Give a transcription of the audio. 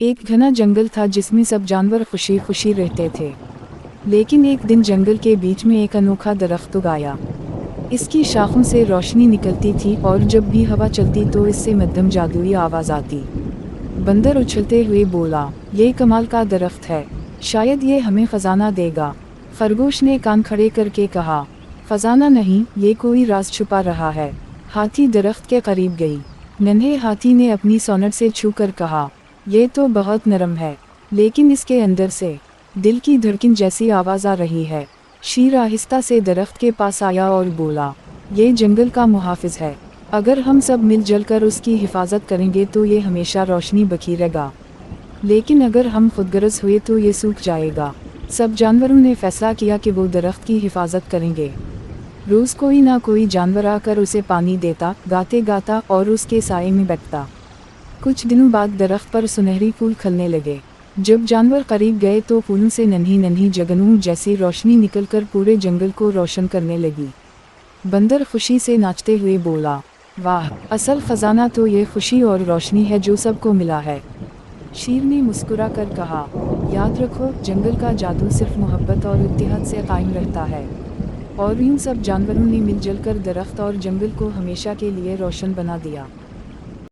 एक घना जंगल था जिसमें सब जानवर खुशी खुशी रहते थे। लेकिन एक दिन जंगल के बीच में एक अनोखा दरख्त उग आया। इसकी शाखों से रोशनी निकलती थी और जब भी हवा चलती तो इससे मध्यम जादुई आवाज आती। बंदर उछलते हुए बोला, ये कमाल का दरख्त है, शायद ये हमें खजाना देगा। खरगोश ने कान खड़े करके कहा, खजाना नहीं, ये कोई राज छुपा रहा है। हाथी दरख्त के करीब गई। नन्हे हाथी ने अपनी सोनट से छूकर कहा, ये तो बहुत नरम है, लेकिन इसके अंदर से दिल की धड़कन जैसी आवाज़ आ रही है। शेर आहिस्ता से दरख्त के पास आया और बोला, ये जंगल का मुहाफिज है, अगर हम सब मिलजुल कर उसकी हिफाजत करेंगे तो ये हमेशा रोशनी बखेरेगा, लेकिन अगर हम खुदगर्ज हुए तो ये सूख जाएगा। सब जानवरों ने फैसला किया कि वो दरख्त की हिफाजत करेंगे। रोज़ कोई ना कोई जानवर आकर उसे पानी देता, गाते गाता और उसके साए में बैठता। कुछ दिनों बाद दरख्त पर सुनहरी फूल खिलने लगे। जब जानवर करीब गए तो फूलों से नन्ही नन्ही जगनूं जैसी रोशनी निकलकर पूरे जंगल को रोशन करने लगी। बंदर खुशी से नाचते हुए बोला, वाह, असल खजाना तो ये खुशी और रोशनी है जो सबको मिला है। शेर ने मुस्कुरा कर कहा, याद रखो, जंगल का जादू सिर्फ मोहब्बत और इत्तेहाद से कायम रहता है। और यूं सब जानवरों ने मिलजुल कर दरख्त और जंगल को हमेशा के लिए रोशन बना दिया।